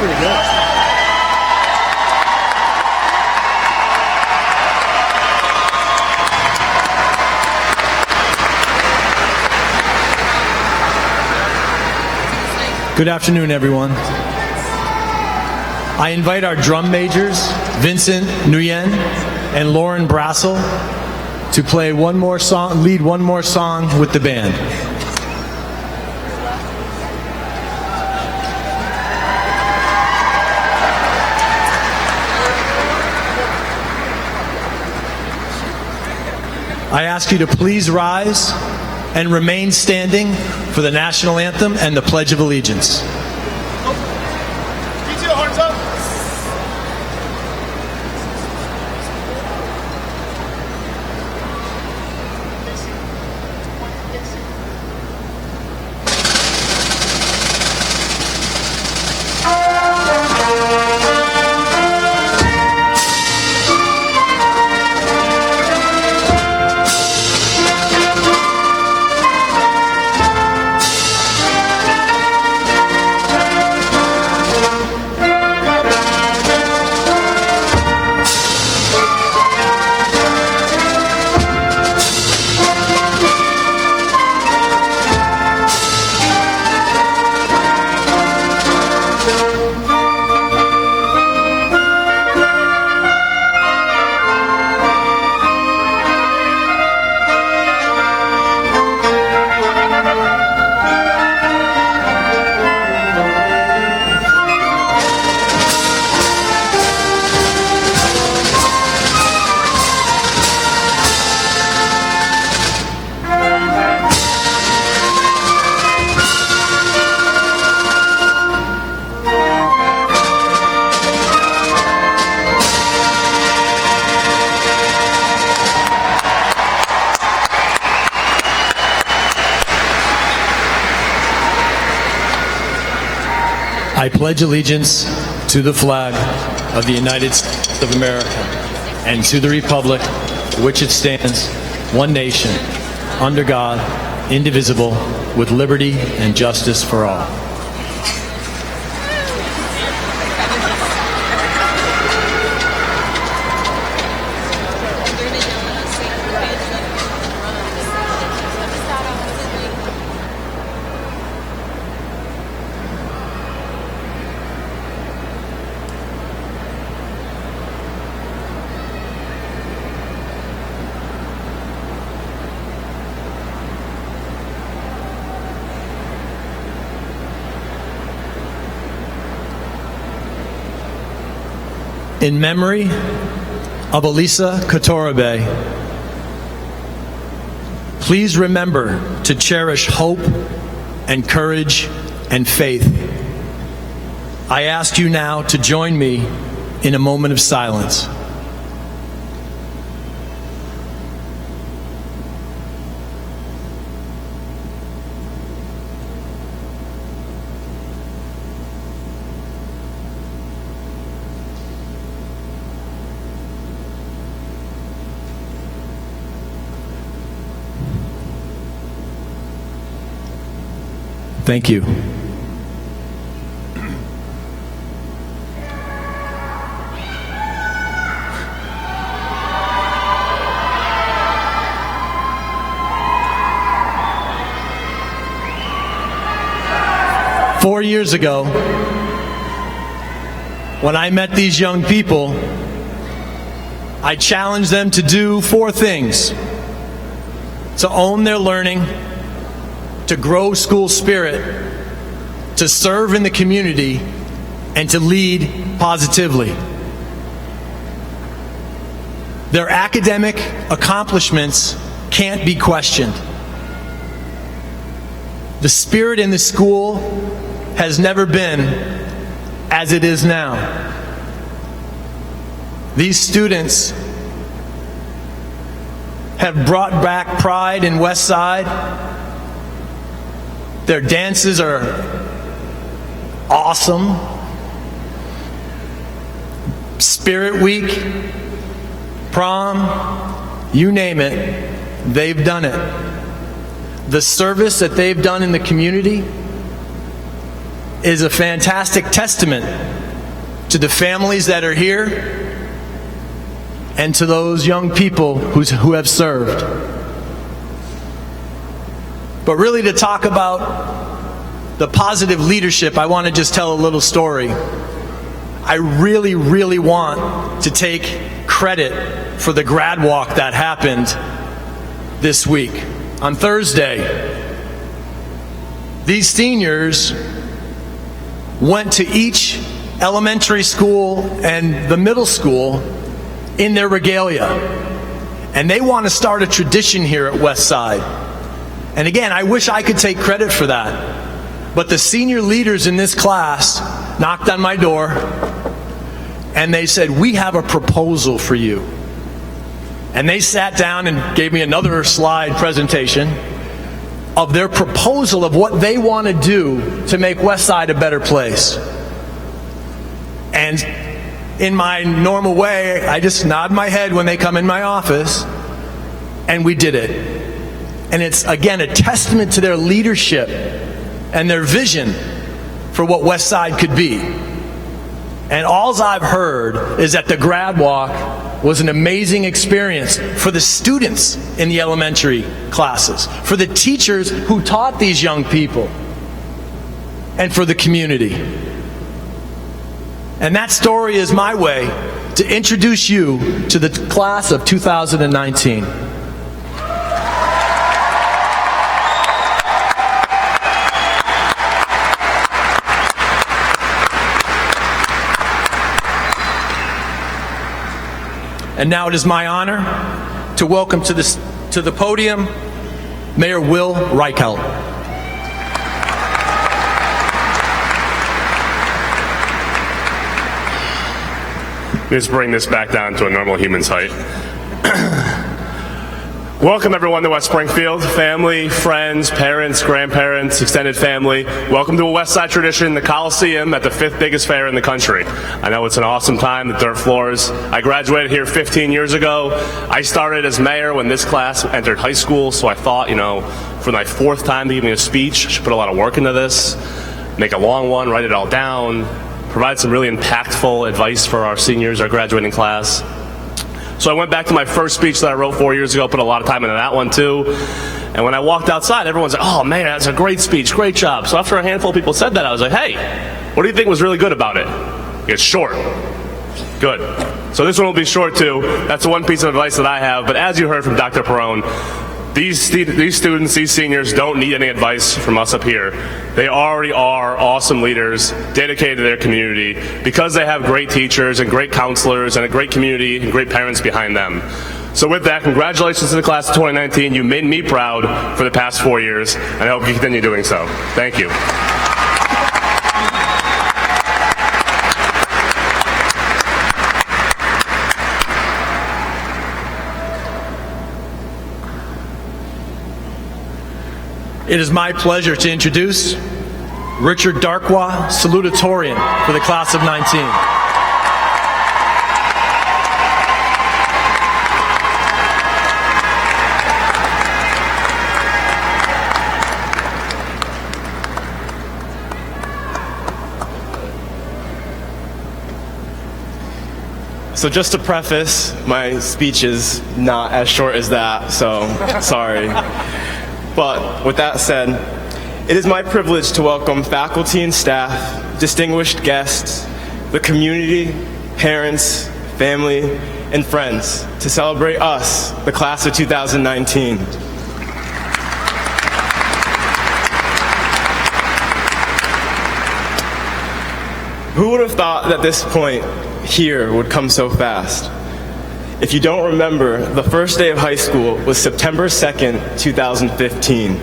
pretty good. Good afternoon, everyone. I invite our drum majors, Vincent Nguyen and Lauren Brassel, to play one more song, lead one more song with the band. I ask you to please rise and remain standing for the national anthem and the Pledge of Allegiance. I pledge allegiance to the flag of the United States of America and to the republic for which it stands, one nation, under God, indivisible, with liberty and justice for all. In memory of Elisa Katorabe, please remember to cherish hope and courage and faith. I ask you now to join me in a moment of silence. Thank you. Four years ago, when I met these young people, I challenged them to do four things: to own their learning, to grow school spirit, to serve in the community, and to lead positively. Their academic accomplishments can't be questioned. The spirit in the school has never been as it is now. These students have brought back pride in West Side. Their dances are awesome. Spirit Week, prom, you name it, they've done it. The service that they've done in the community is a fantastic testament to the families that are here and to those young people who have served. But really, to talk about the positive leadership, I want to just tell a little story. I really, really want to take credit for the grad walk that happened this week. On Thursday, these seniors went to each elementary school and the middle school in their regalia. And they want to start a tradition here at Westside. And again, I wish I could take credit for that. But the senior leaders in this class knocked on my door and they said, "We have a proposal for you." And they sat down and gave me another slide presentation of their proposal of what they want to do to make Westside a better place. And in my normal way, I just nod my head when they come in my office, and we did it. And it's, again, a testament to their leadership and their vision for what Westside could be. And all I've heard is that the grad walk was an amazing experience for the students in the elementary classes, for the teachers who taught these young people, and for the community. And that story is my way to introduce you to the class of 2019. And now it is my honor to welcome to the podium Mayor Will Reichelt. Let's bring this back down to a normal human's height. Welcome everyone to West Springfield, family, friends, parents, grandparents, extended family. Welcome to a Westside tradition, the Coliseum at the 5th biggest fair in the country. I know it's an awesome time, the dirt floors. I graduated here 15 years ago. I started as mayor when this class entered high school, so I thought, for my 4th time to give me a speech, I should put a lot of work into this, make a long one, write it all down, provide some really impactful advice for our seniors, our graduating class. So I went back to my first speech that I wrote 4 years ago, put a lot of time into that one too. And when I walked outside, everyone's like, "Oh man, that's a great speech, great job." So after a handful of people said that, I was like, "Hey, what do you think was really good about it?" It's short. Good. So this one will be short too. That's one piece of advice that I have. But as you heard from Dr. Perrone, these students, these seniors don't need any advice from us up here. They already are awesome leaders, dedicated to their community, because they have great teachers and great counselors and a great community and great parents behind them. So with that, congratulations to the class of 2019. You made me proud for the past 4 years, and I hope you continue doing so. Thank you. It is my pleasure to introduce Richard Darkwa, Salutatorian for the class of 19. So just to preface, my speech is not as short as that, so sorry. But with that said, it is my privilege to welcome faculty and staff, distinguished guests, the community, parents, family, and friends to celebrate us, the class of 2019. Who would have thought that this point here would come so fast? If you don't remember, the first day of high school was September 2nd, 2015.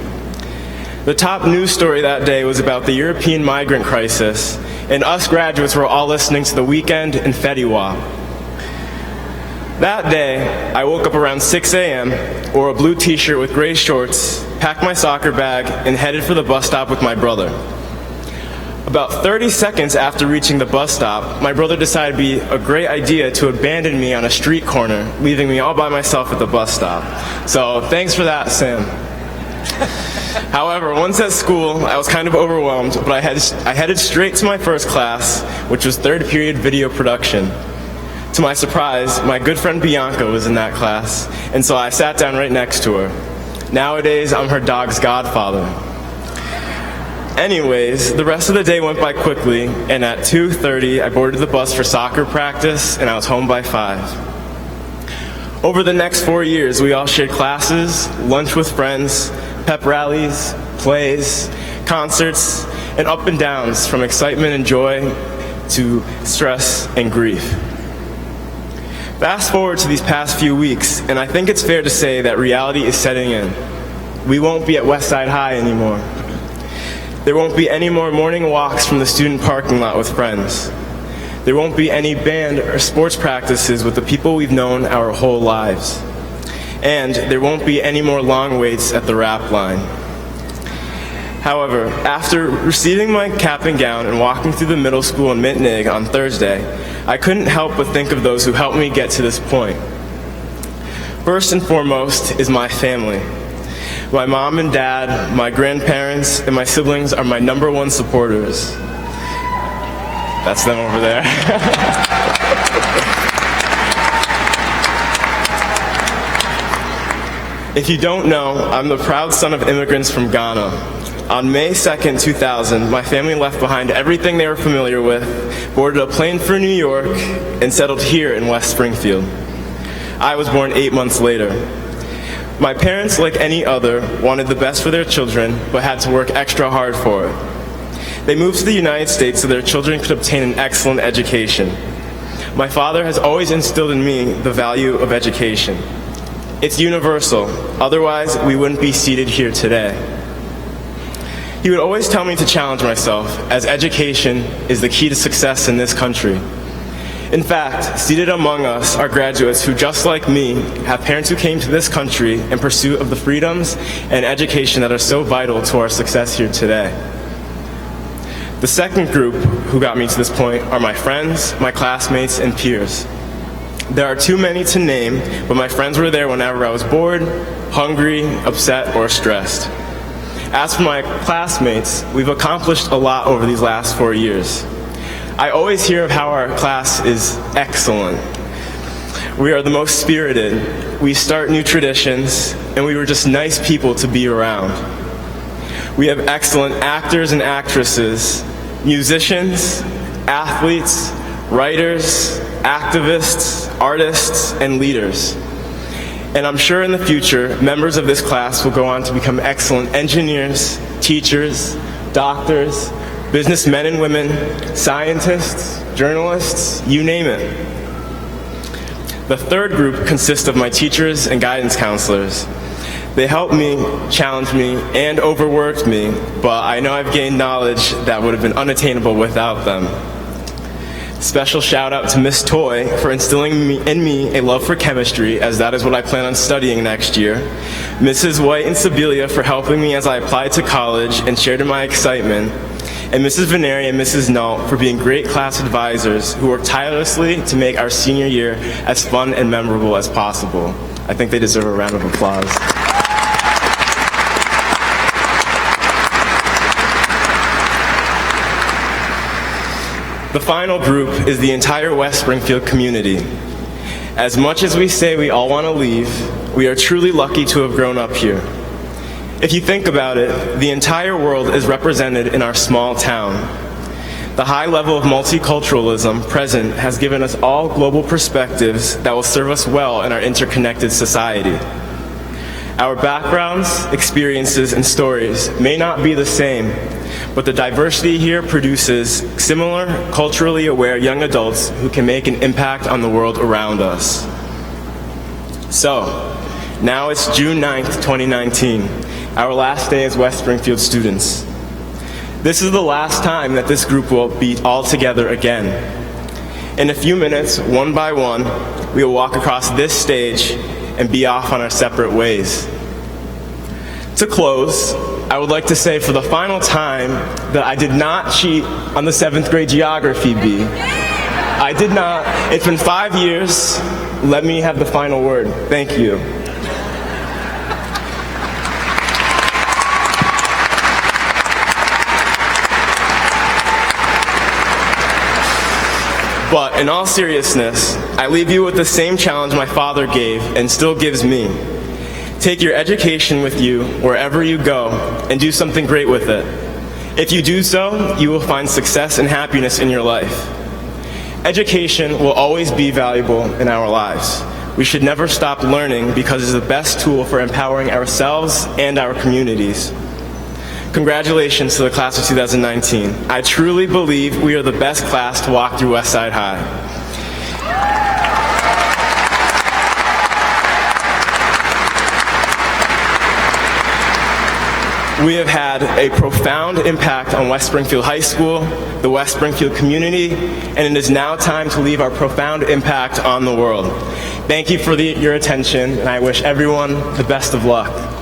The top news story that day was about the European migrant crisis, and us graduates were all listening to The Weeknd and Fetty Wap. That day, I woke up around 6 a.m., wore a blue t-shirt with gray shorts, packed my soccer bag, and headed for the bus stop with my brother. About 30 seconds after reaching the bus stop, my brother decided it'd be a great idea to abandon me on a street corner, leaving me all by myself at the bus stop. So thanks for that, Sam. However, once at school, I was kind of overwhelmed, but I headed straight to my first class, which was third period video production. To my surprise, my good friend Bianca was in that class, and so I sat down right next to her. Nowadays, I'm her dog's godfather. Anyways, the rest of the day went by quickly, and at 2:30, I boarded the bus for soccer practice, and I was home by 5. Over the next 4 years, we all shared classes, lunch with friends, pep rallies, plays, concerts, and up and downs from excitement and joy to stress and grief. Fast forward to these past few weeks, and I think it's fair to say that reality is setting in. We won't be at Westside High anymore. There won't be any more morning walks from the student parking lot with friends. There won't be any band or sports practices with the people we've known our whole lives. And there won't be any more long waits at the rap line. However, after receiving my cap and gown and walking through the middle school in Mitnig on Thursday, I couldn't help but think of those who helped me get to this point. First and foremost is my family. My mom and dad, my grandparents, and my siblings are my #1 supporters. That's them over there. If you don't know, I'm the proud son of immigrants from Ghana. On May 2nd, 2000, my family left behind everything they were familiar with, boarded a plane for New York, and settled here in West Springfield. I was born 8 months later. My parents, like any other, wanted the best for their children, but had to work extra hard for it. They moved to the United States so their children could obtain an excellent education. My father has always instilled in me the value of education. It's universal, otherwise we wouldn't be seated here today. He would always tell me to challenge myself, as education is the key to success in this country. In fact, seated among us are graduates who, just like me, have parents who came to this country in pursuit of the freedoms and education that are so vital to our success here today. The second group who got me to this point are my friends, my classmates, and peers. There are too many to name, but my friends were there whenever I was bored, hungry, upset, or stressed. As for my classmates, we've accomplished a lot over these last 4 years. I always hear of how our class is excellent. We are the most spirited, we start new traditions, and we were just nice people to be around. We have excellent actors and actresses, musicians, athletes, writers, activists, artists, and leaders. And I'm sure in the future, members of this class will go on to become excellent engineers, teachers, doctors, businessmen and women, scientists, journalists, you name it. The third group consists of my teachers and guidance counselors. They helped me, challenged me, and overworked me, but I know I've gained knowledge that would have been unattainable without them. Special shout out to Miss Toy for instilling in me a love for chemistry, as that is what I plan on studying next year. Mrs. White and Sibilia for helping me as I applied to college and shared in my excitement. And Mrs. Veneri and Mrs. Nault for being great class advisors who worked tirelessly to make our senior year as fun and memorable as possible. I think they deserve a round of applause. The final group is the entire West Springfield community. As much as we say we all want to leave, we are truly lucky to have grown up here. If you think about it, the entire world is represented in our small town. The high level of multiculturalism present has given us all global perspectives that will serve us well in our interconnected society. Our backgrounds, experiences, and stories may not be the same, but the diversity here produces similar, culturally aware young adults who can make an impact on the world around us. So, now it's June 9th, 2019, our last day as West Springfield students. This is the last time that this group will be all together again. In a few minutes, one by one, we will walk across this stage and be off on our separate ways. To close, I would like to say for the final time that I did not cheat on the 7th grade geography bee. I did not. It's been 5 years. Let me have the final word. Thank you. But in all seriousness, I leave you with the same challenge my father gave and still gives me. Take your education with you wherever you go and do something great with it. If you do so, you will find success and happiness in your life. Education will always be valuable in our lives. We should never stop learning because it is the best tool for empowering ourselves and our communities. Congratulations to the class of 2019. I truly believe we are the best class to walk through Westside High. We have had a profound impact on West Springfield High School, the West Springfield community, and it is now time to leave our profound impact on the world. Thank you for your attention, and I wish everyone the best of luck.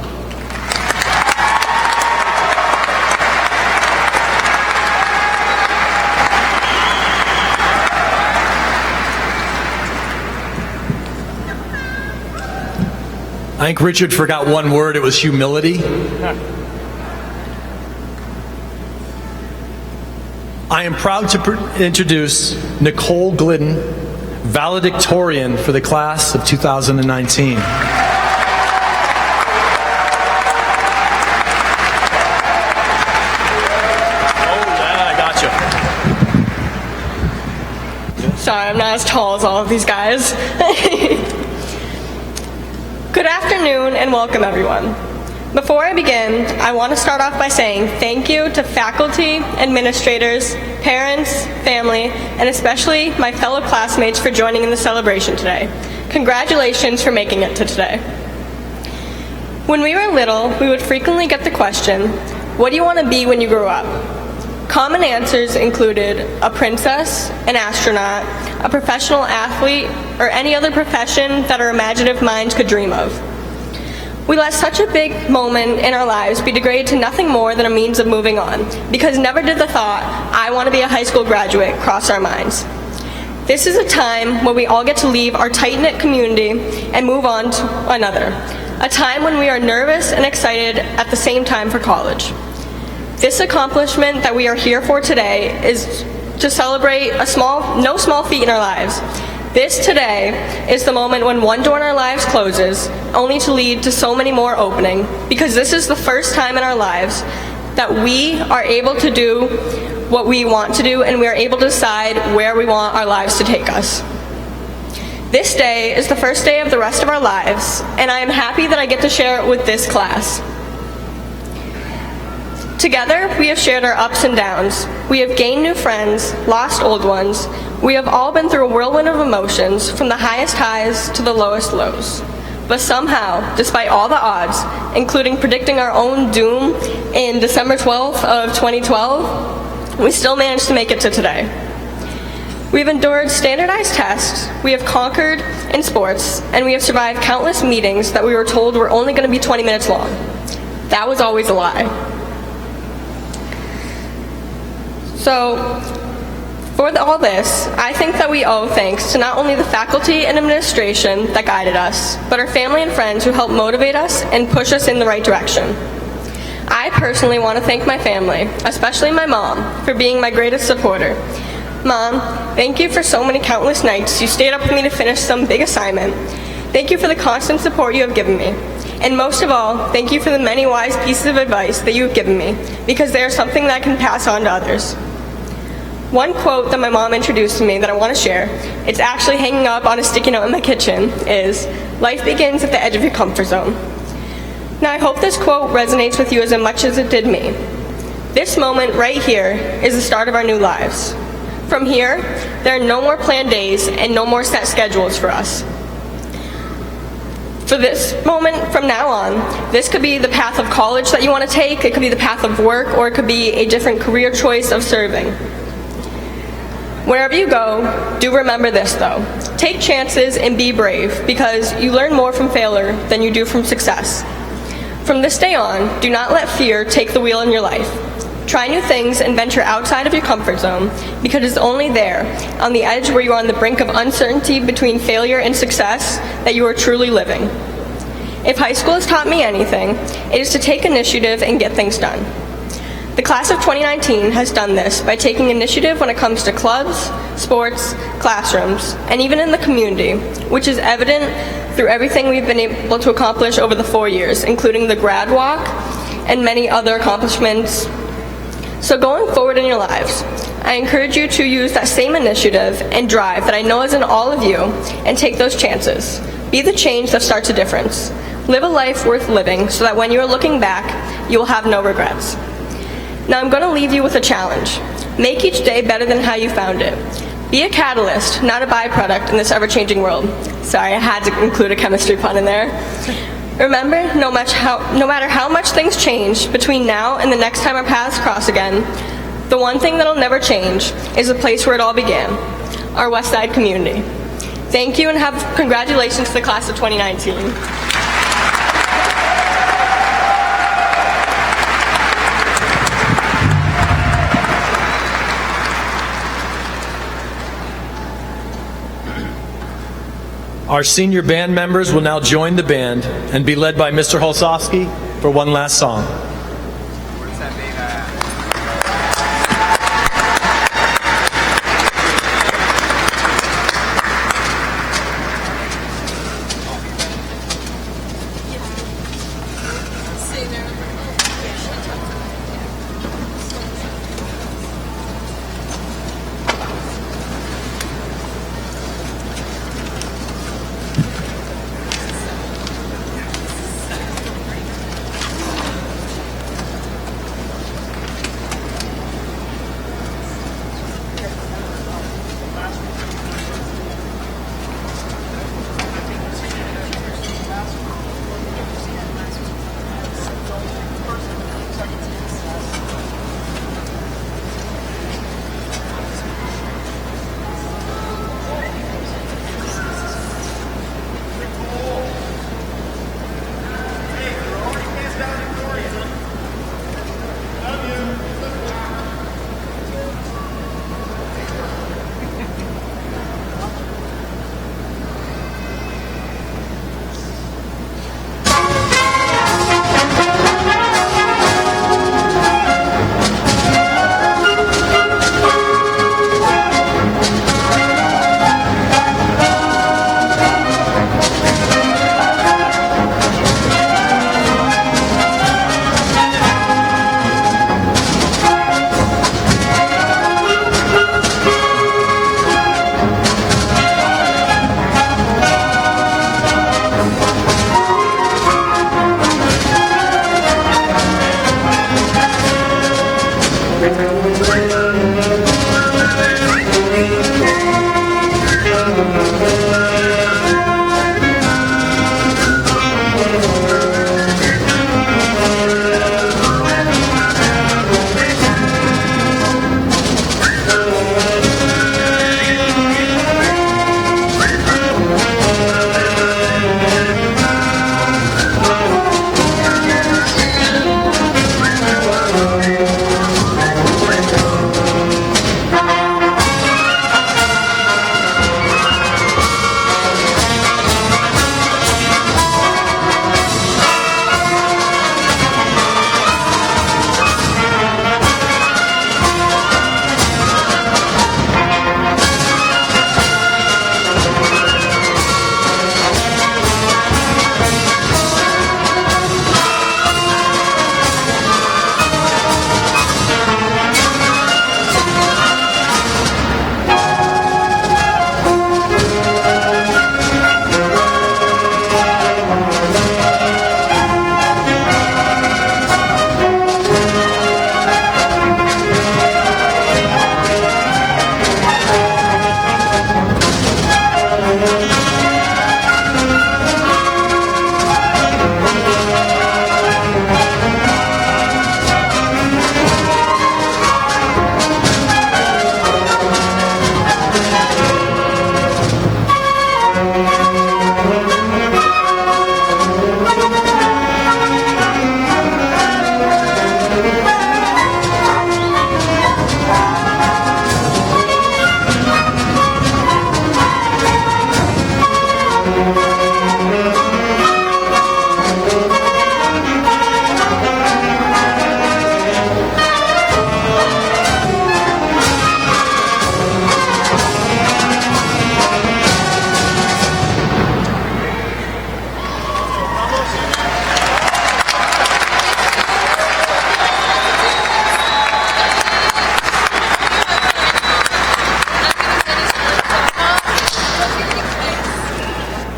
I think Richard forgot one word. It was humility. I am proud to introduce Nicole Glidden, valedictorian for the class of 2019. Sorry, I'm not as tall as all of these guys. Good afternoon and welcome everyone. Before I begin, I want to start off by saying thank you to faculty, administrators, parents, family, and especially my fellow classmates for joining in the celebration today. Congratulations for making it to today. When we were little, we would frequently get the question, what do you want to be when you grow up? Common answers included a princess, an astronaut, a professional athlete, or any other profession that our imaginative minds could dream of. We let such a big moment in our lives be degraded to nothing more than a means of moving on, because never did the thought, I want to be a high school graduate, cross our minds. This is a time when we all get to leave our tight-knit community and move on to another, a time when we are nervous and excited at the same time for college. This accomplishment that we are here for today is to celebrate no small feat in our lives. This today is the moment when one door in our lives closes, only to lead to so many more opening, because this is the first time in our lives that we are able to do what we want to do, and we are able to decide where we want our lives to take us. This day is the first day of the rest of our lives, and I am happy that I get to share it with this class. Together, we have shared our ups and downs. We have gained new friends, lost old ones. We have all been through a whirlwind of emotions, from the highest highs to the lowest lows. But somehow, despite all the odds, including predicting our own doom in December 12th of 2012, we still managed to make it to today. We've endured standardized tests, we have conquered in sports, and we have survived countless meetings that we were told were only going to be 20 minutes long. That was always a lie. So, for all this, I think that we owe thanks to not only the faculty and administration that guided us, but our family and friends who helped motivate us and push us in the right direction. I personally want to thank my family, especially my mom, for being my greatest supporter. Mom, thank you for so many countless nights you stayed up with me to finish some big assignment. Thank you for the constant support you have given me. And most of all, thank you for the many wise pieces of advice that you have given me, because they are something that I can pass on to others. One quote that my mom introduced to me that I want to share, it's actually hanging up on a sticky note in my kitchen, is, life begins at the edge of your comfort zone. Now I hope this quote resonates with you as much as it did me. This moment right here is the start of our new lives. From here, there are no more planned days and no more set schedules for us. For this moment from now on, this could be the path of college that you want to take, it could be the path of work, or it could be a different career choice of serving. Wherever you go, do remember this though. Take chances and be brave, because you learn more from failure than you do from success. From this day on, do not let fear take the wheel in your life. Try new things and venture outside of your comfort zone, because it's only there, on the edge where you are on the brink of uncertainty between failure and success, that you are truly living. If high school has taught me anything, it is to take initiative and get things done. The class of 2019 has done this by taking initiative when it comes to clubs, sports, classrooms, and even in the community, which is evident through everything we've been able to accomplish over the 4 years, including the grad walk and many other accomplishments. So going forward in your lives, I encourage you to use that same initiative and drive that I know is in all of you and take those chances. Be the change that starts a difference. Live a life worth living so that when you are looking back, you will have no regrets. Now I'm going to leave you with a challenge. Make each day better than how you found it. Be a catalyst, not a byproduct in this ever-changing world. Sorry, I had to include a chemistry pun in there. Remember, no matter how much things change between now and the next time our paths cross again, the one thing that'll never change is the place where it all began, our West Side community. Thank you and congratulations to the class of 2019. Our senior band members will now join the band and be led by Mr. Holsowski for one last song.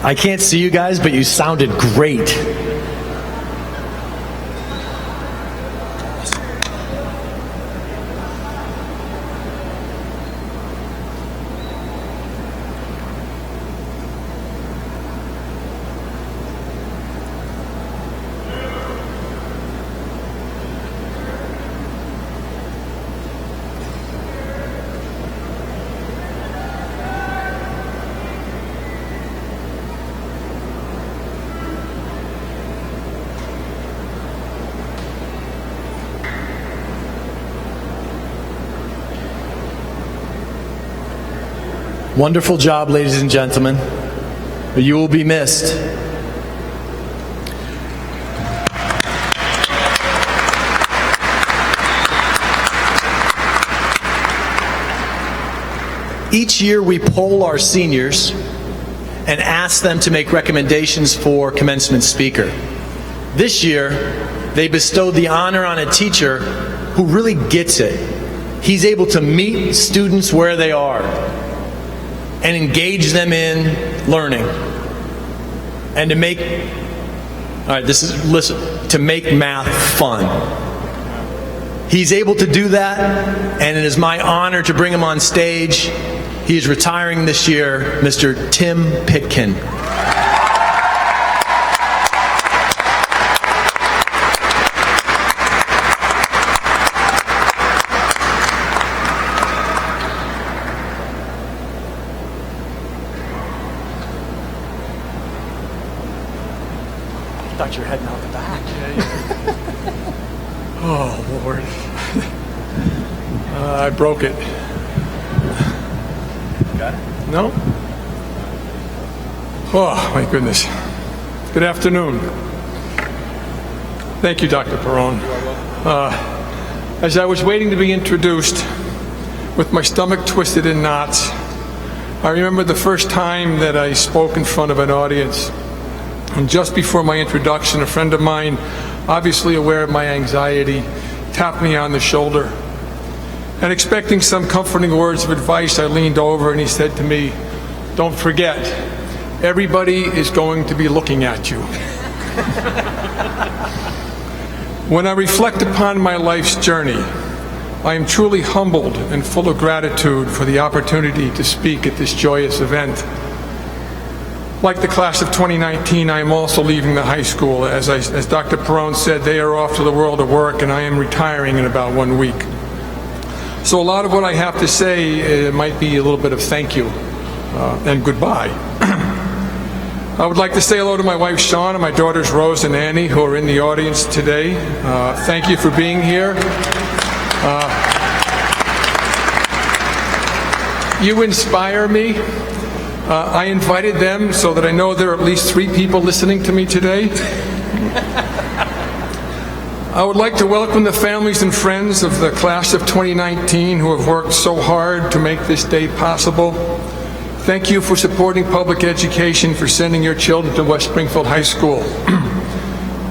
I can't see you guys, but you sounded great. Wonderful job, ladies and gentlemen. You will be missed. Each year we poll our seniors and ask them to make recommendations for commencement speaker. This year, they bestowed the honor on a teacher who really gets it. He's able to meet students where they are and engage them in learning. And to make, to make math fun. He's able to do that, and it is my honor to bring him on stage. He is retiring this year, Mr. Tim Pitkin. I thought you were heading out the back. Oh, Lord. I broke it. Got it? No? Oh, my goodness. Good afternoon. Thank you, Dr. Perrone. As I was waiting to be introduced, with my stomach twisted in knots, I remember the first time that I spoke in front of an audience. And just before my introduction, a friend of mine, obviously aware of my anxiety, tapped me on the shoulder. And expecting some comforting words of advice, I leaned over and he said to me, "Don't forget, everybody is going to be looking at you." When I reflect upon my life's journey, I am truly humbled and full of gratitude for the opportunity to speak at this joyous event. Like the class of 2019, I am also leaving the high school. As Dr. Perrone said, they are off to the world of work, and I am retiring in about 1 week. So a lot of what I have to say might be a little bit of thank you and goodbye. I would like to say hello to my wife, Shawn, and my daughters, Rose and Annie, who are in the audience today. Thank you for being here. You inspire me. I invited them so that I know there are at least 3 people listening to me today. I would like to welcome the families and friends of the class of 2019 who have worked so hard to make this day possible. Thank you for supporting public education, for sending your children to West Springfield High School.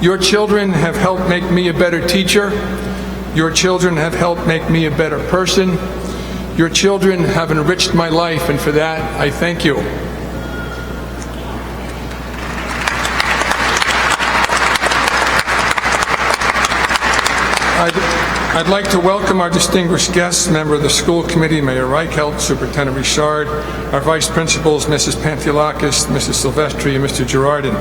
Your children have helped make me a better teacher. Your children have helped make me a better person. Your children have enriched my life, and for that, I thank you. I'd like to welcome our distinguished guests, member of the school committee, Mayor Reichelt, Superintendent Richard, our vice principals, Mrs. Pantelakis, Mrs. Silvestri, and Mr. Girardin.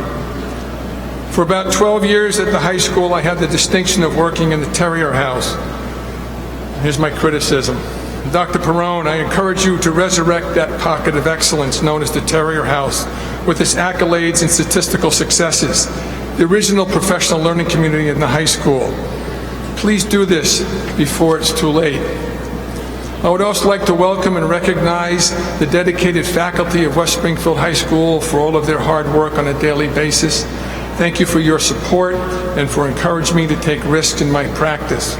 For about 12 years at the high school, I had the distinction of working in the Terrier House. Here's my criticism. Dr. Perrone, I encourage you to resurrect that pocket of excellence known as the Terrier House with its accolades and statistical successes, the original professional learning community in the high school. Please do this before it's too late. I would also like to welcome and recognize the dedicated faculty of West Springfield High School for all of their hard work on a daily basis. Thank you for your support and for encouraging me to take risks in my practice.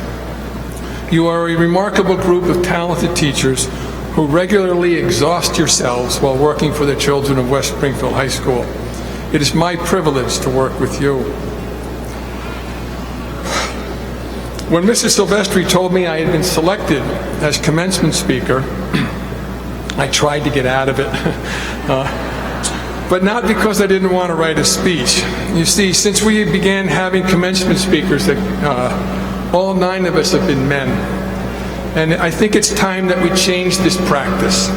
You are a remarkable group of talented teachers who regularly exhaust yourselves while working for the children of West Springfield High School. It is my privilege to work with you. When Mrs. Silvestri told me I had been selected as commencement speaker, I tried to get out of it. but not because I didn't want to write a speech. You see, since we began having commencement speakers, all 9 of us have been men. And I think it's time that we change this practice.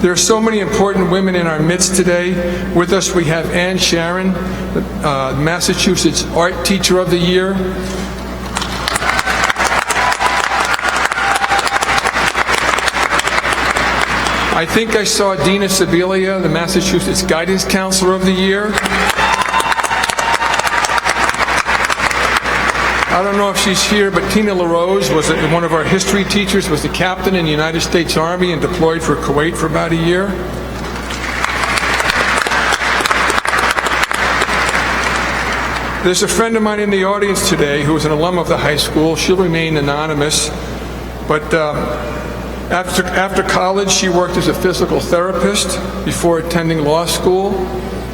There are so many important women in our midst today. With us we have Ann Sharon, the Massachusetts Art Teacher of the Year. I think I saw Dina Sibilia, the Massachusetts Guidance Counselor of the Year. I don't know if she's here, but Tina LaRose was one of our history teachers, was the captain in the United States Army and deployed for Kuwait for about a year. There's a friend of mine in the audience today who is an alum of the high school. She'll remain anonymous, but after college, she worked as a physical therapist before attending law school.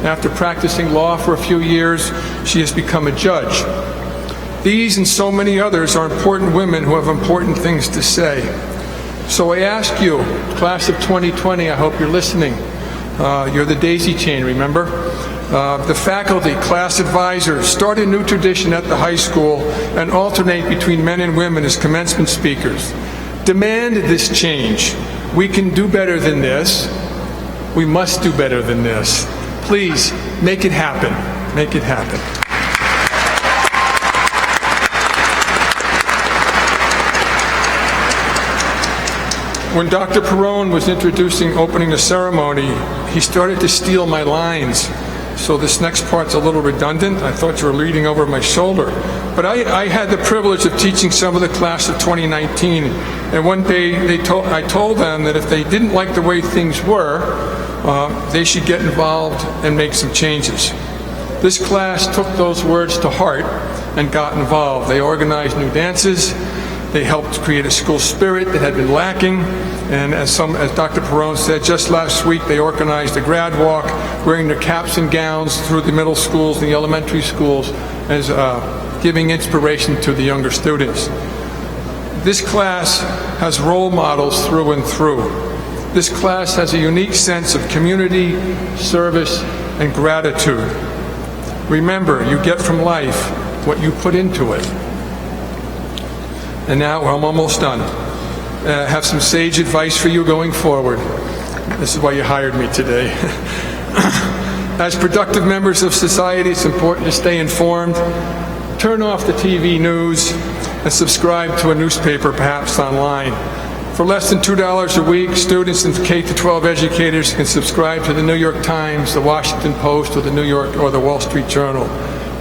After practicing law for a few years, she has become a judge. These and so many others are important women who have important things to say. So I ask you, class of 2020, I hope you're listening. You're the daisy chain, remember? The faculty, class advisors, start a new tradition at the high school and alternate between men and women as commencement speakers. Demand this change. We can do better than this. We must do better than this. Please, make it happen. Make it happen. When Dr. Perrone was opening the ceremony, he started to steal my lines. So this next part's a little redundant. I thought you were reading over my shoulder. But I had the privilege of teaching some of the class of 2019. And one day I told them that if they didn't like the way things were, they should get involved and make some changes. This class took those words to heart and got involved. They organized new dances. They helped create a school spirit that had been lacking. And as Dr. Perrone said, just last week they organized a grad walk, wearing their caps and gowns through the middle schools and the elementary schools, as giving inspiration to the younger students. This class has role models through and through. This class has a unique sense of community, service, and gratitude. Remember, you get from life what you put into it. And now I'm almost done. I have some sage advice for you going forward. This is why you hired me today. As productive members of society, it's important to stay informed. Turn off the TV news and subscribe to a newspaper, perhaps online. For less than $2 a week, students and K-12 educators can subscribe to the New York Times, the Washington Post, or the Wall Street Journal.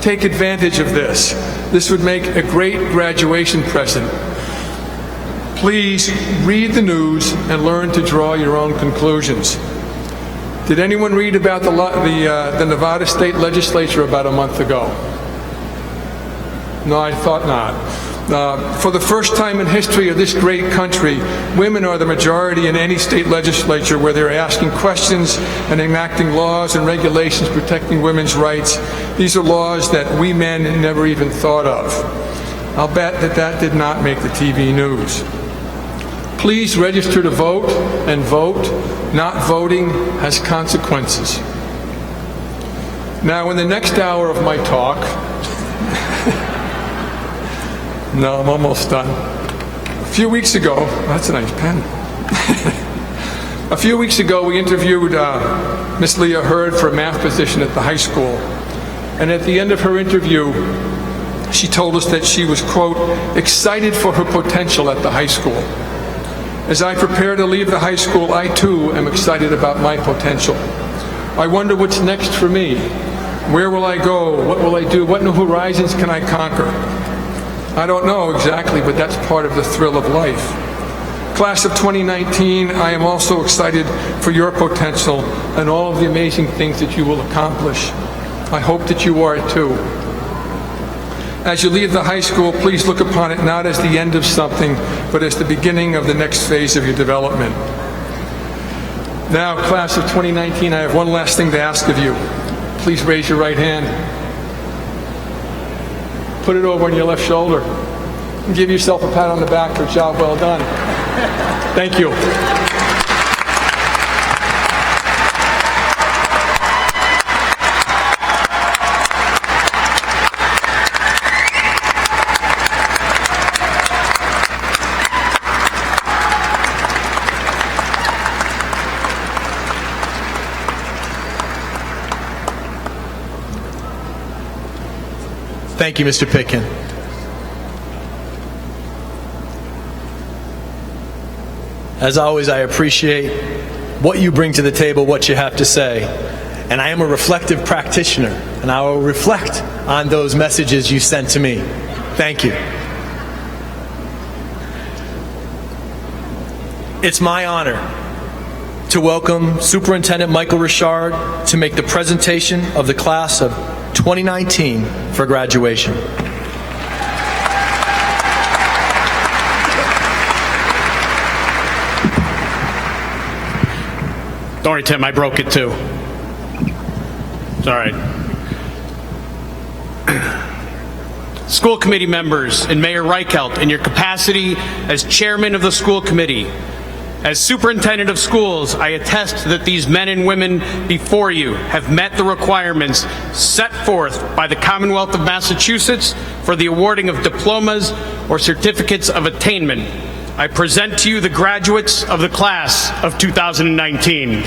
Take advantage of this. This would make a great graduation present. Please read the news and learn to draw your own conclusions. Did anyone read about the Nevada State Legislature about a month ago? No, I thought not. For the first time in history of this great country, women are the majority in any state legislature where they're asking questions and enacting laws and regulations protecting women's rights. These are laws that we men never even thought of. I'll bet that did not make the TV news. Please register to vote and vote. Not voting has consequences. Now, in the next hour of my talk, no, I'm almost done. A few weeks ago, that's a nice pen. A few weeks ago, we interviewed Miss Leah Hurd for a math position at the high school. And at the end of her interview, she told us that she was, quote, excited for her potential at the high school. As I prepare to leave the high school, I too am excited about my potential. I wonder what's next for me. Where will I go? What will I do? What new horizons can I conquer? I don't know exactly, but that's part of the thrill of life. Class of 2019, I am also excited for your potential and all of the amazing things that you will accomplish. I hope that you are too. As you leave the high school, please look upon it not as the end of something, but as the beginning of the next phase of your development. Now, class of 2019, I have one last thing to ask of you. Please raise your right hand. Put it over on your left shoulder. And give yourself a pat on the back for a job well done. Thank you. Thank you, Mr. Pitkin. As always, I appreciate what you bring to the table, what you have to say. And I am a reflective practitioner, and I will reflect on those messages you sent to me. Thank you. It's my honor to welcome Superintendent Michael Richard to make the presentation of the class of 2019 for graduation. Don't worry, Tim, I broke it too. It's all right. School committee members and Mayor Reichelt, in your capacity as chairman of the school committee, as superintendent of schools, I attest that these men and women before you have met the requirements set forth by the Commonwealth of Massachusetts for the awarding of diplomas or certificates of attainment. I present to you the graduates of the class of 2019.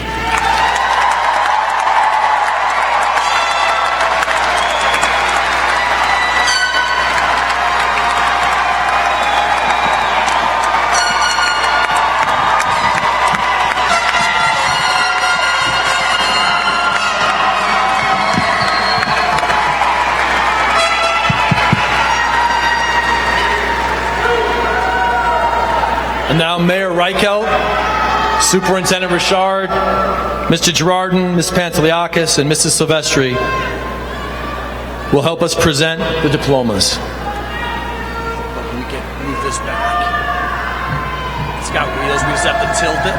And now Mayor Reichelt, Superintendent Richard, Mr. Girardin, Ms. Panteliakis, and Mrs. Silvestri will help us present the diplomas. We can move this back. It's got wheels, we just have to tilt it.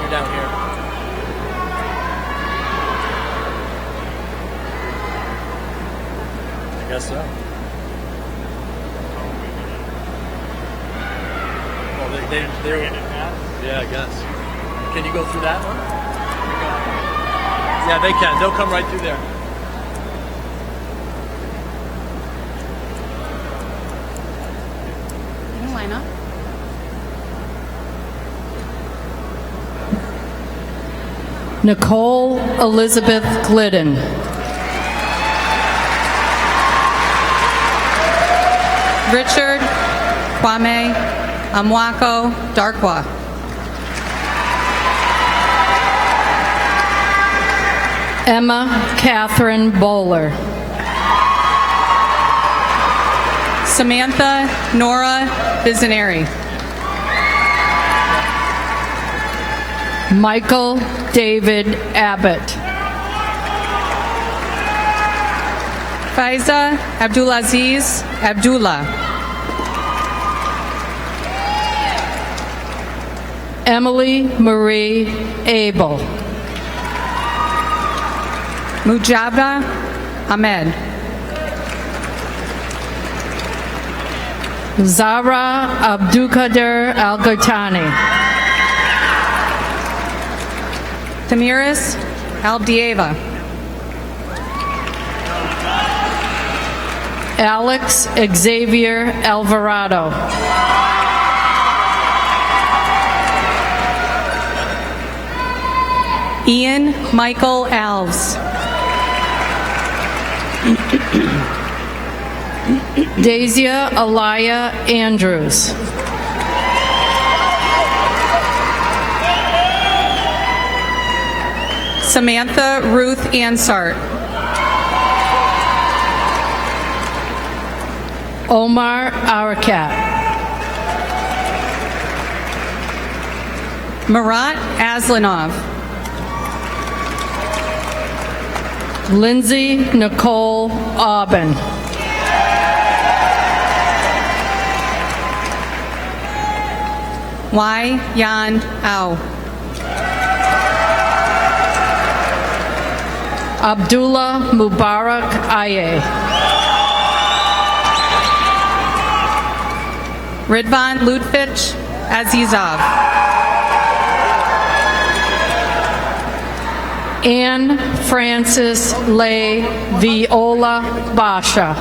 Down here. I guess so. Well, they're yeah, I guess. Can you go through that one? Yeah, they can. They'll come right through there. You can line up. Nicole Elizabeth Glidden. Richard Kwame Amwako Darkwa. Emma Catherine Bowler. Samantha Nora Bisaneri. Michael David Abbott. Faiza Abdulaziz Abdullah. Emily Marie Abel. Mujaba Ahmed. Zara Abdulkader Al-Ghaitani. Tamiris Aldieva. Alex Xavier Alvarado. Ian Michael Alves. Daisia Alaya Andrews. Samantha Ruth Ansart. Omar Arakat. Marat Aslanov. Lindsay Nicole Aubin. Y. Yan Au. Abdullah Mubarak Aye. Ridvan Lutfich Azizov. Anne Frances Lay Viola Basha.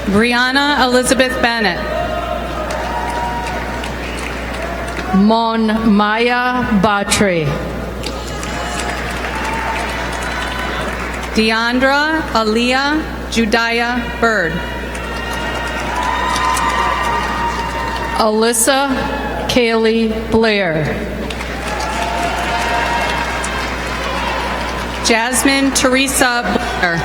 Brianna Elizabeth Bennett. Mon Maya Batri. Deandra Aaliyah Judaya Bird. Alyssa Kaylee Blair. Jasmine Teresa Blair.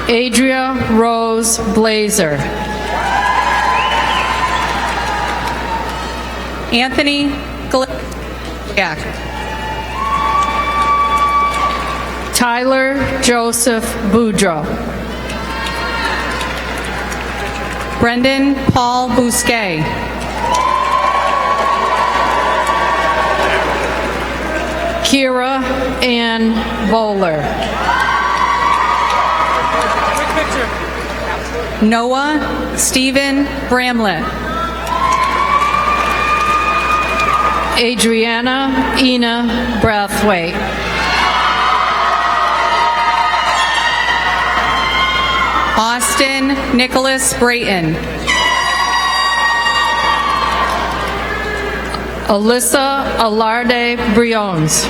Adria Rose Blazer. Anthony Glick. Tyler Joseph Boudreau. Brendan Paul Bousquet. Kira Ann Bowler. Noah Stephen Bramlett. Adriana Ina Brathwaite. Austin Nicholas Brayton. Alyssa Alarde Briones.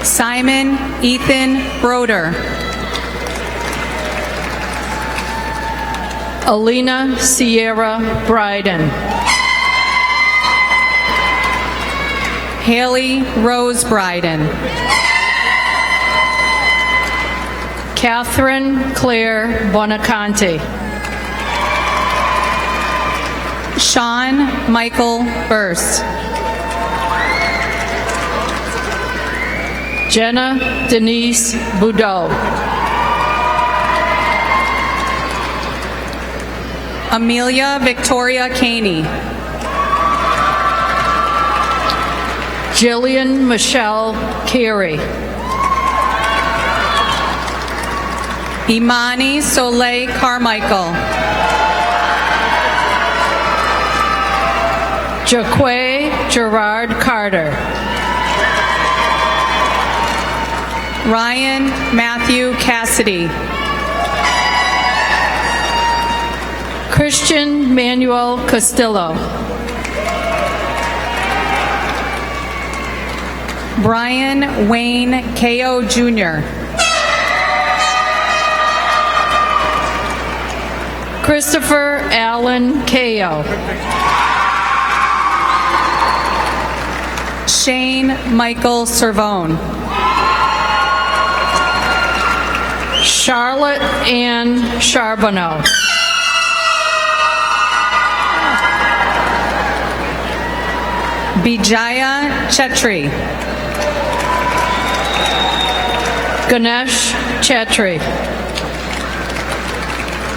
Simon Ethan Broder. Alina Sierra Bryden. Haley Rose Bryden. Catherine Claire Bonaconte. Sean Michael Burse. Jenna Denise Boudreau. Amelia Victoria Caney. Jillian Michelle Carey. Imani Soleil Carmichael. Jaquay Gerard Carter. Ryan Matthew Cassidy. Christian Manuel Castillo. Brian Wayne Ko Jr. Christopher Allen Ko. Shane Michael Servone. Charlotte Ann Charbonneau. Bijaya Chetri. Ganesh Chetri.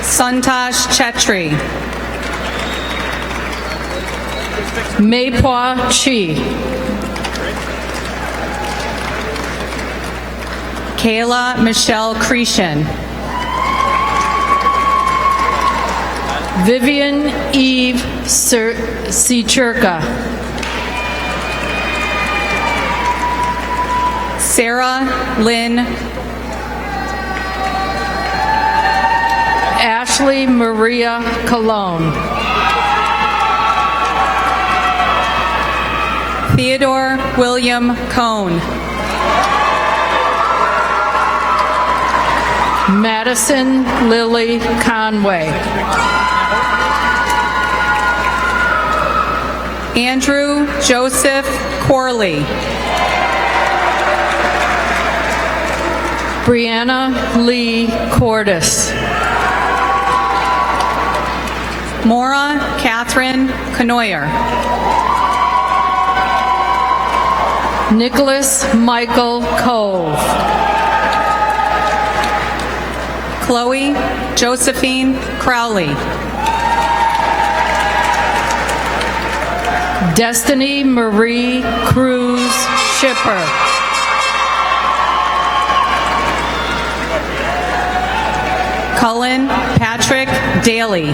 Santosh Chetri. Maypwa Chi. Kayla Michelle Cretion. Vivian Eve Sichurka. Sarah Lynn. Ashley Maria Colon. Theodore William Cohn. Madison Lily Conway. Andrew Joseph Corley. Brianna Lee Cordis. Maura Catherine Canoyer. Nicholas Michael Cove. Chloe Josephine Crowley. Destiny Marie Cruz Shipper. Cullen Patrick Daly.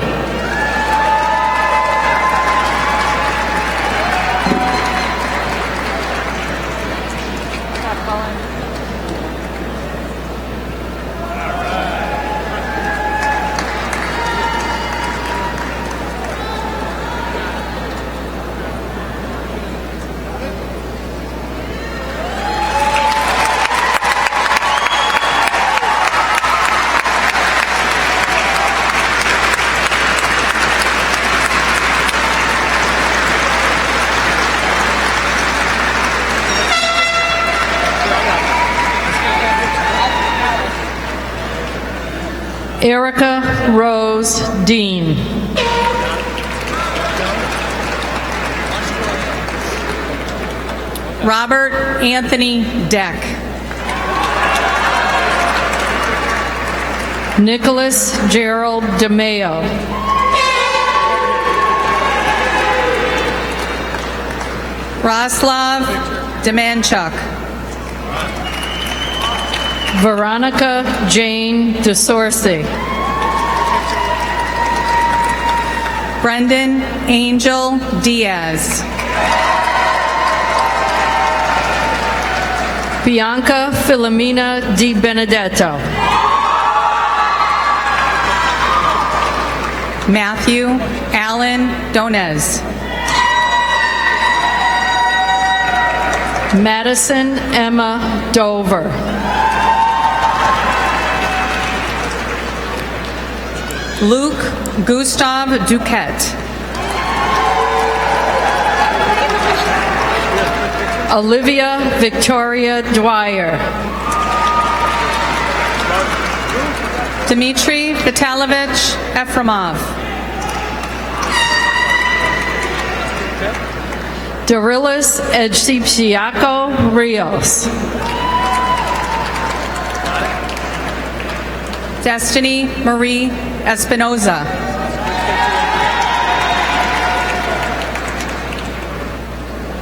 Erica Rose Dean. Robert Anthony Deck. Nicholas Gerald DeMeo. Roslav Demanchuk. Veronica Jane DeSorsi. Brendan Angel Diaz. Bianca Filomena Di Benedetto. Matthew Allen Donez. Madison Emma Dover. Luke Gustav Duquette. Olivia Victoria Dwyer. Dmitry Vitalovich Efremov. Darilis Edcipiaco Rios. Destiny Marie Espinoza.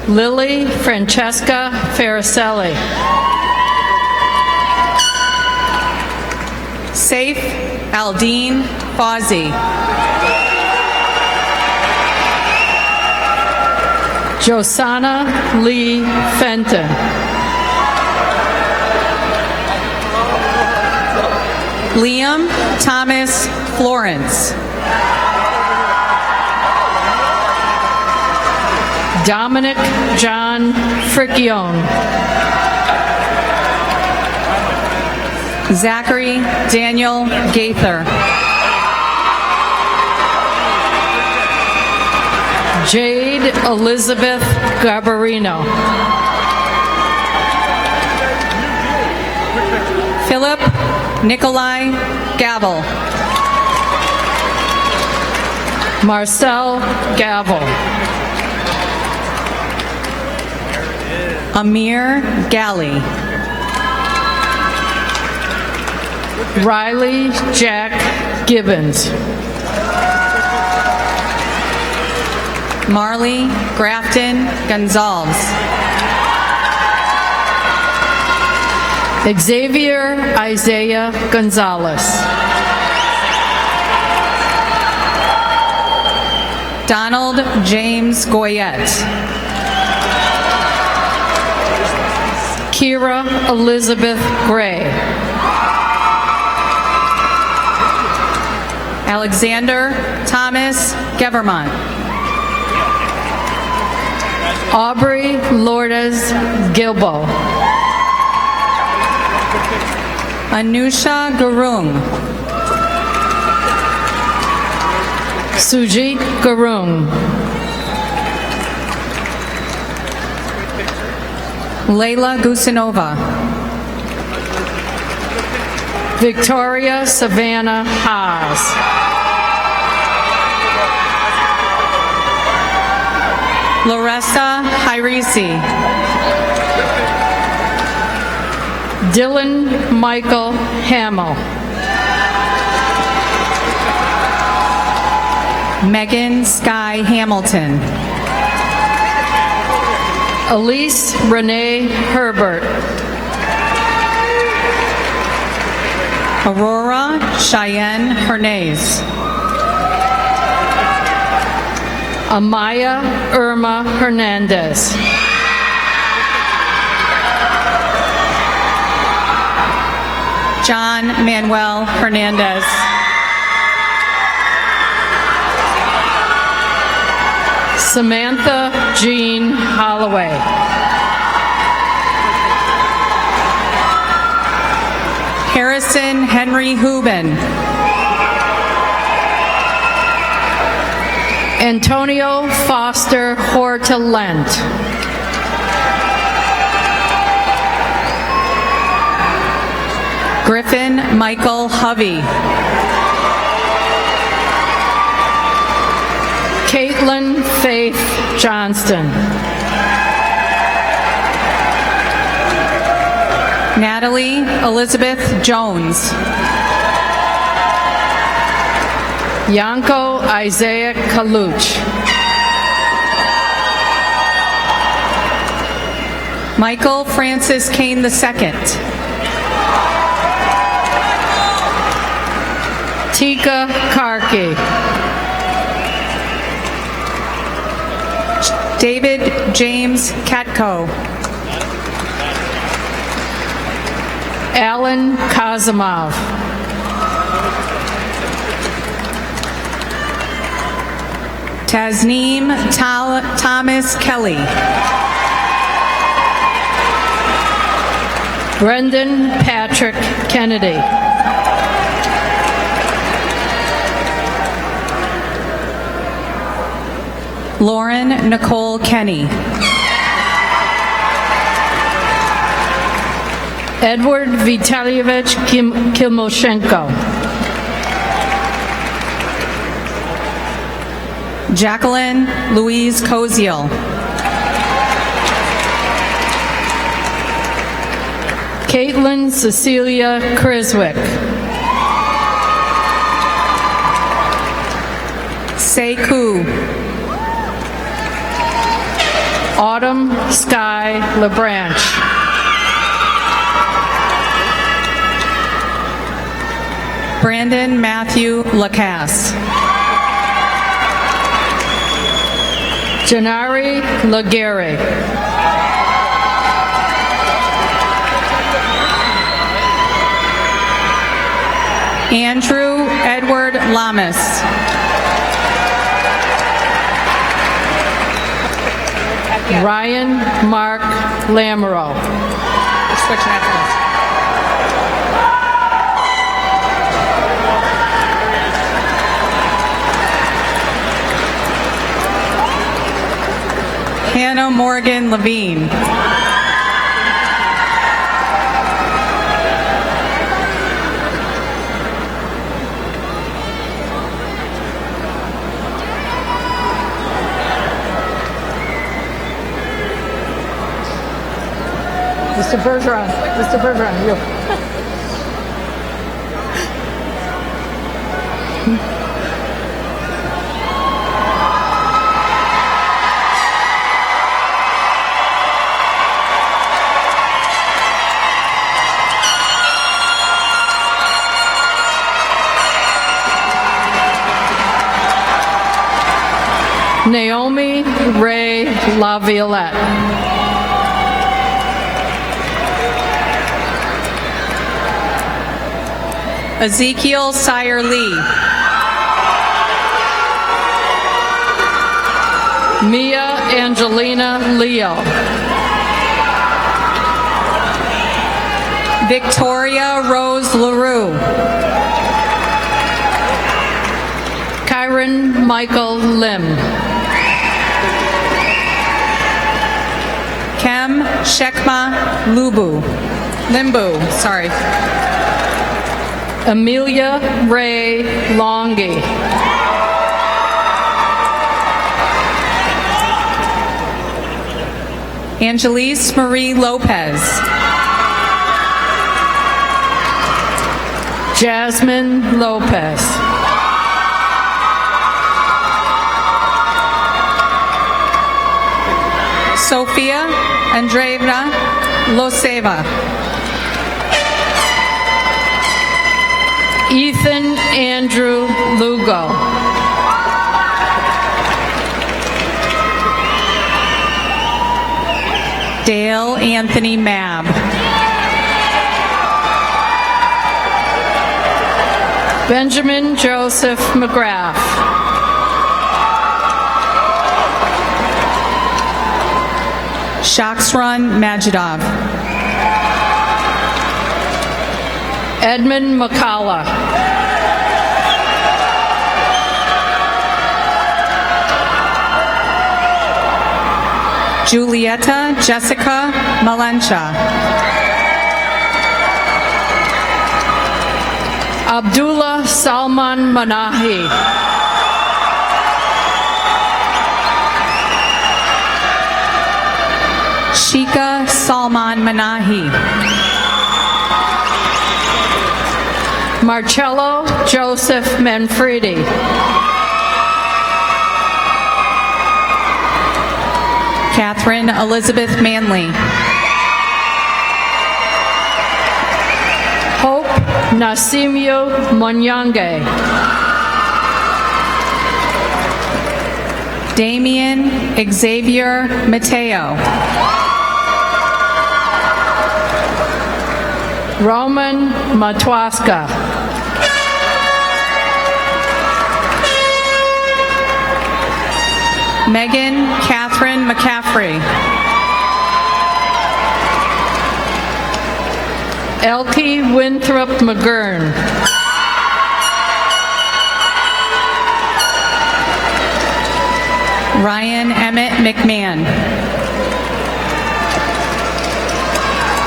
Lily Francesca Faricelli. Saif Aldine Fawzi. Josanna Lee Fenton. Liam Thomas Florence. Dominic John Friccione. Zachary Daniel Gaither. Jade Elizabeth Garbarino. Philip Nikolai Gavel. Marcel Gavel. Amir Galley. Riley Jack Gibbons. Marley Grafton Gonzalez. Xavier Isaiah Gonzalez. Donald James Goyette. Kira Elizabeth Gray. Alexander Thomas Gevermont. Aubrey Lourdes Gilbo. Anusha Gurung. Sujit Gurung. Layla Gusanova. Victoria Savannah Haas. Larissa Hirisi. Dylan Michael Hamill. Megan Sky Hamilton. Elise Renee Herbert. Aurora Cheyenne Hernandez. Amaya Irma Hernandez. John Manuel Hernandez. Samantha Jean Holloway. Harrison Henry Hubin. Antonio Foster Hortalent. Griffin Michael Hovey. Caitlin Faith Johnston. Natalie Elizabeth Jones. Yanko Isaiah Kaluch. Michael Francis Kane II. Tika Karki. David James Katko. Alan Kazimov. Tasneem Thomas Kelly. Brendan Patrick Kennedy. Lauren Nicole Kenny. Edward Vitalyevich Kimoshenko. Jacqueline Louise Koziel. Caitlin Cecilia Criswick. Sekou. Autumn Sky LeBranch. Brandon Matthew Lacasse. Janari Laguerre. Andrew Edward Lamas. Ryan Mark Lamoureux. Hannah Morgan Levine. Mr. Bergeron, you. Naomi Ray LaViolette. Ezekiel Sire Lee. Mia Angelina Leo. Victoria Rose LaRue. Kyron Michael Lim. Kem Shekma Limbu, sorry. Amelia Ray Longy. Angelise Marie Lopez. Jasmine Lopez. Sofia Andreevna Loseva. Ethan Andrew Lugo. Dale Anthony Mabb. Benjamin Joseph McGrath. Shaksran Majidov. Edmund McCullough. Julieta Jessica Malencha. Abdullah Salman Manahi. Shika Salman Manahi. Marcello Joseph Manfredi. Catherine Elizabeth Manley. Hope Nasimio Monyange. Damian Xavier Mateo. Roman Matwaska. Megan Catherine McCaffrey. Elkie Winthrop McGurn. Ryan Emmett McMahon.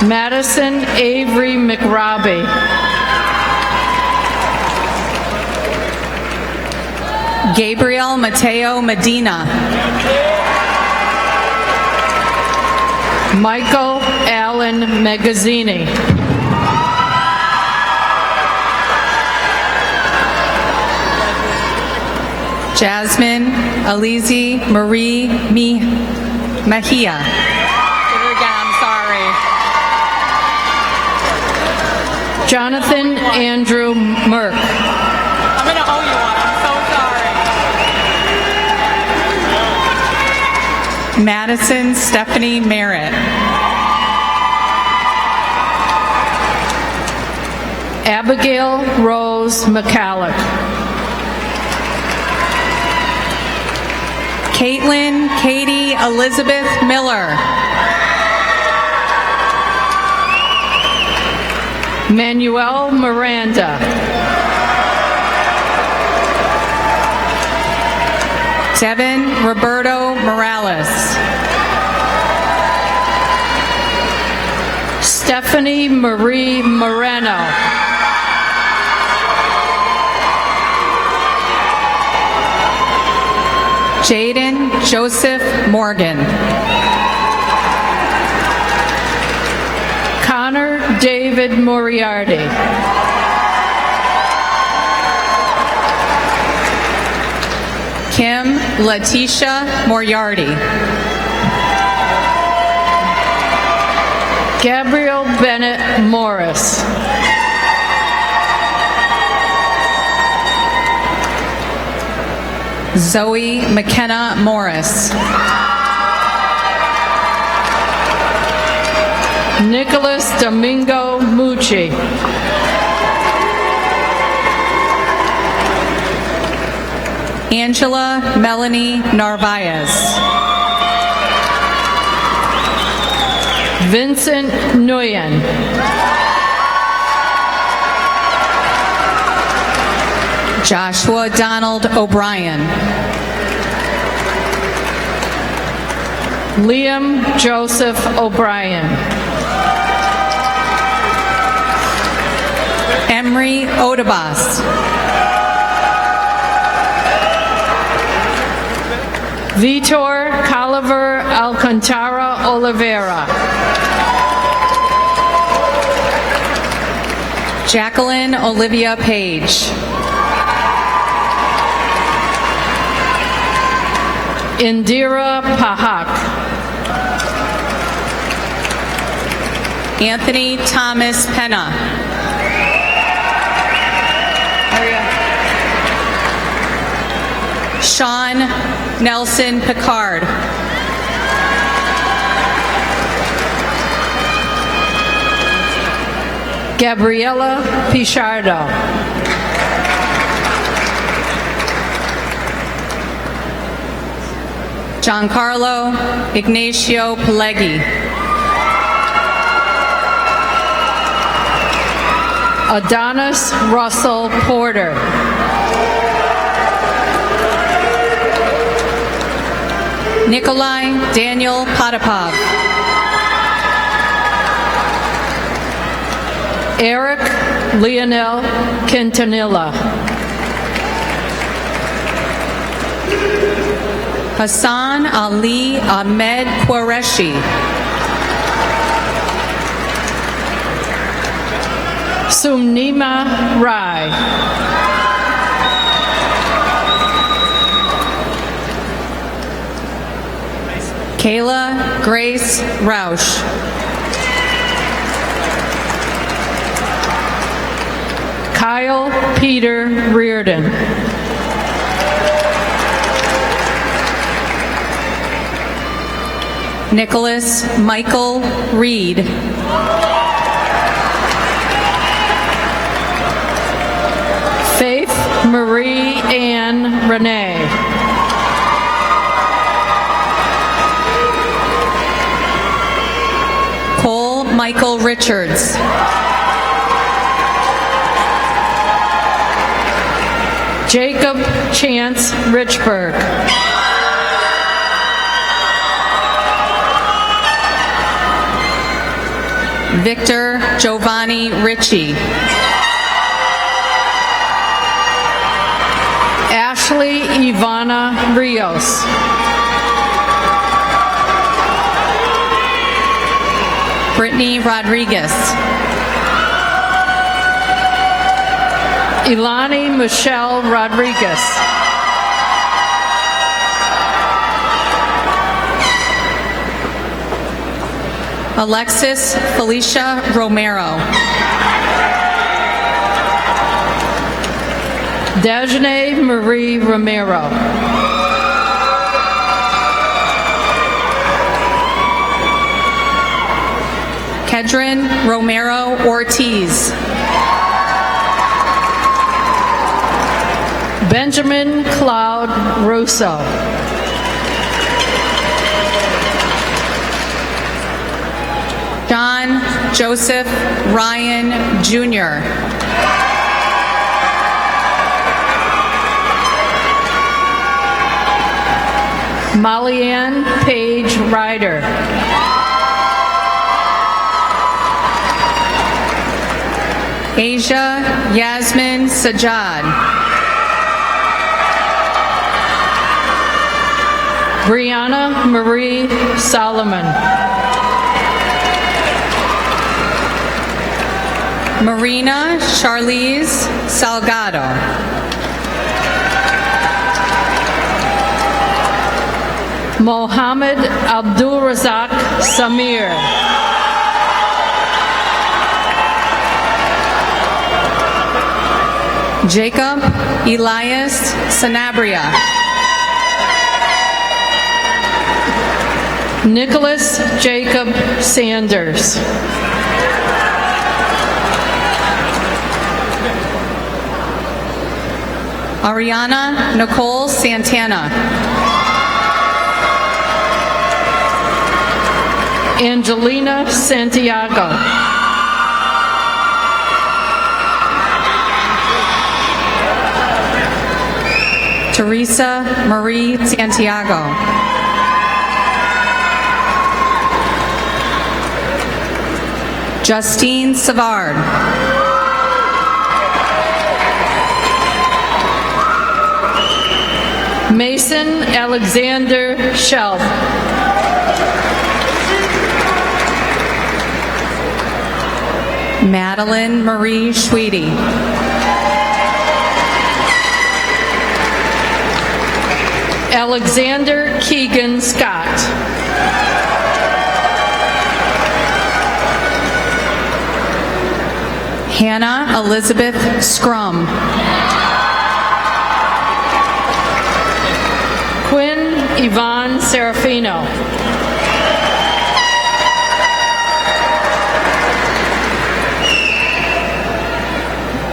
Madison Avery McRobbie. Gabriel Mateo Medina. Michael Allen Magazzini. Jasmine Alizi Marie Mejia. Did it again, I'm sorry. Jonathan Andrew Merck. I'm going to owe you one. I'm so sorry. Madison Stephanie Merritt. Abigail Rose McCalloch. Caitlin Katie Elizabeth Miller. Manuel Miranda. Devin Roberto Morales. Stephanie Marie Moreno. Jaden Joseph Morgan. Connor David Moriarty. Kim Letitia Moriarty. Gabriel Bennett Morris. Zoe McKenna Morris. Nicholas Domingo Mucci. Angela Melanie Narvaez. Vincent Nguyen. Joshua Donald O'Brien. Liam Joseph O'Brien. Emery Odebas. Vitor Caliver Alcantara Oliveira. Jacqueline Olivia Page. Indira Pahak. Anthony Thomas Penna. Sean Nelson Picard. Gabriela Pichardo. Giancarlo Ignacio Pileggi. Adonis Russell Porter. Nikolai Daniel Potapov. Eric Leonel Quintanilla. Hassan Ali Ahmed Qureshi. Sumnima Rai. Kayla Grace Roush. Kyle Peter Reardon. Nicholas Michael Reed. Faith Marie Ann Renee. Cole Michael Richards. Jacob Chance Richburg. Victor Giovanni Ritchie. Ashley Ivana Rios. Brittany Rodriguez. Ilani Michelle Rodriguez. Alexis Felicia Romero. Dejane Marie Romero. Kedrin Romero Ortiz. Benjamin Cloud Russo. John Joseph Ryan Jr. Molly-Ann Page Ryder. Asia Yasmin Sajad. Brianna Marie Solomon. Marina Charlize Salgado. Mohammed Abdul Razak Samir. Jacob Elias Sanabria. Nicholas Jacob Sanders. Ariana Nicole Santana. Angelina Santiago. Teresa Marie Santiago. Justine Savard. Mason Alexander Shelf. Madeline Marie Schweedy. Alexander Keegan Scott. Hannah Elizabeth Scrum. Quinn Yvonne Serafino.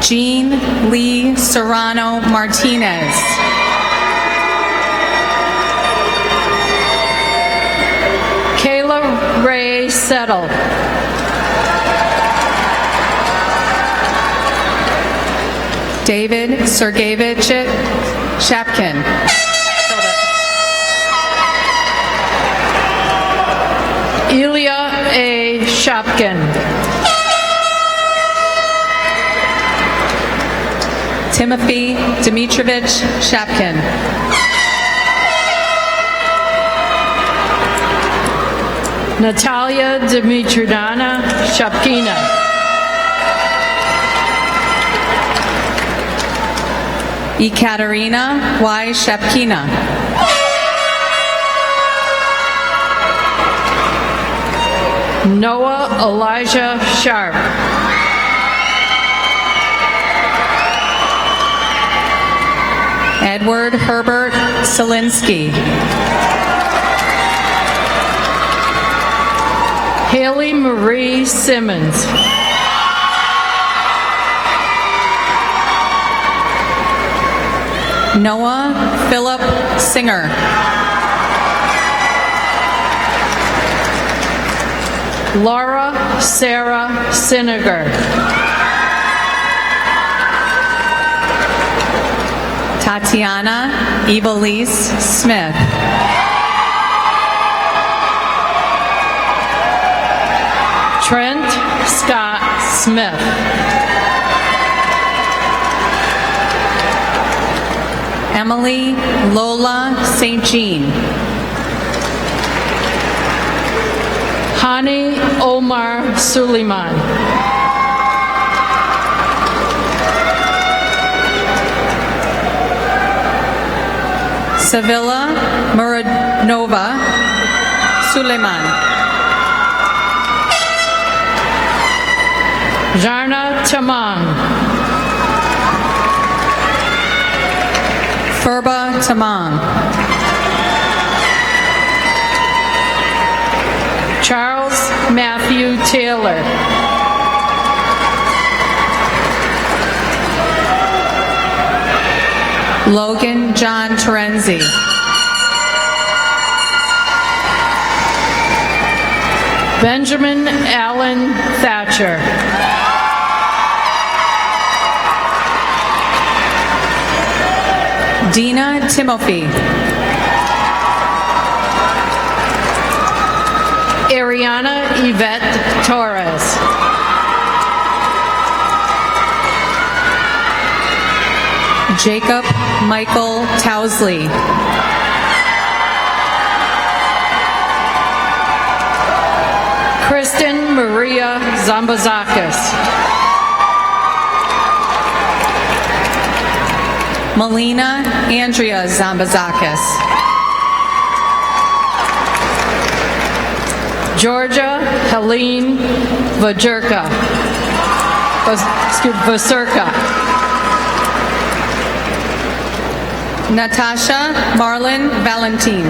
Jean Lee Serrano Martinez. Kayla Ray Settle. David Sergeyevich Shapkin. Ilya A. Shopkin. Timothy Dmitrovich Shapkin. Natalia Dmitridana Shapkina. Ekaterina Y. Shapkina. Noah Elijah Sharp. Edward Herbert Selinsky. Haley Marie Simmons. Noah Philip Singer. Laura Sarah Siniger. Tatiana Evelise Smith. Trent Scott Smith. Emily Lola St. Jean. Hani Omar Suleiman. Sevilla Muradnova Suleiman. Jarna Tamang. Furba Tamang. Charles Matthew Taylor. Logan John Terenzi. Benjamin Allen Thatcher. Dina Timothy. Ariana Yvette Torres. Jacob Michael Towsley. Kristen Maria Zambazakis. Melina Andrea Zambazakis. Georgia Helene Vajerka. Vasurka. Natasha Marlon Valentin.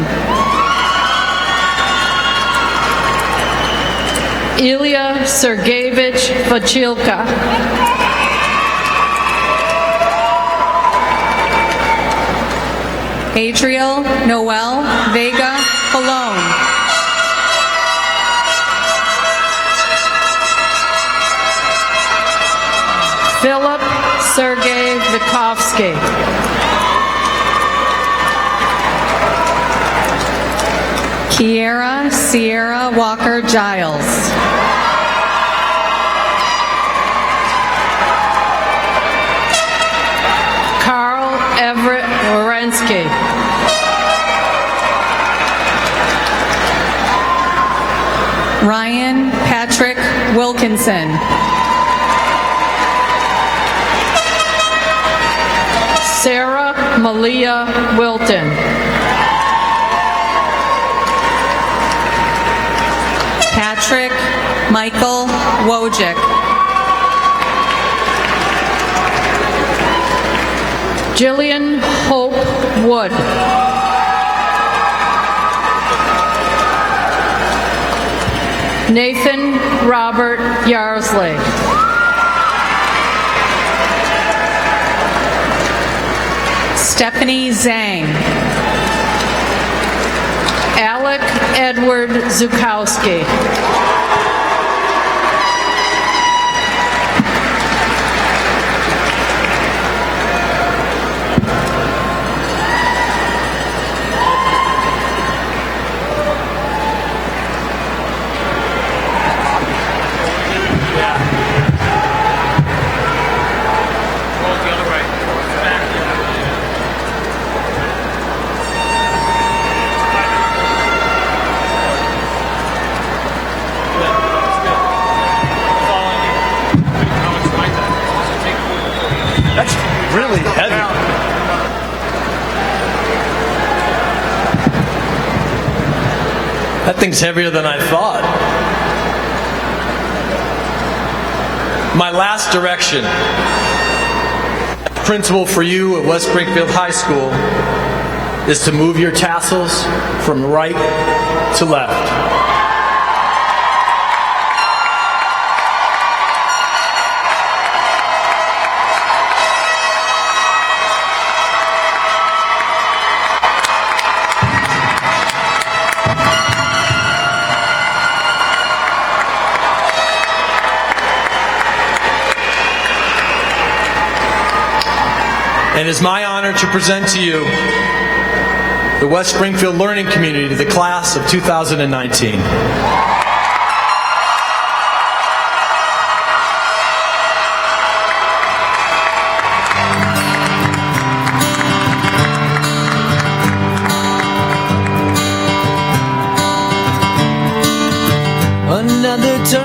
Ilya Sergeyevich Vachilka. Adriel Noel Vega Colon. Philip Sergey Vikovsky. Kiera Sierra Walker Giles. Carl Everett Wierenski. Ryan Patrick Wilkinson. Sarah Malia Wilton. Patrick Michael Wojcik. Jillian Hope Wood. Nathan Robert Yarsley. Stephanie Zhang. Alec Edward Zukowski. That's really heavy. That thing's heavier than I thought. My last direction, principle for you at West Springfield High School, is to move your tassels from right to left. And it's my honor to present to you the West Springfield Learning Community, the class of 2019. Another turn.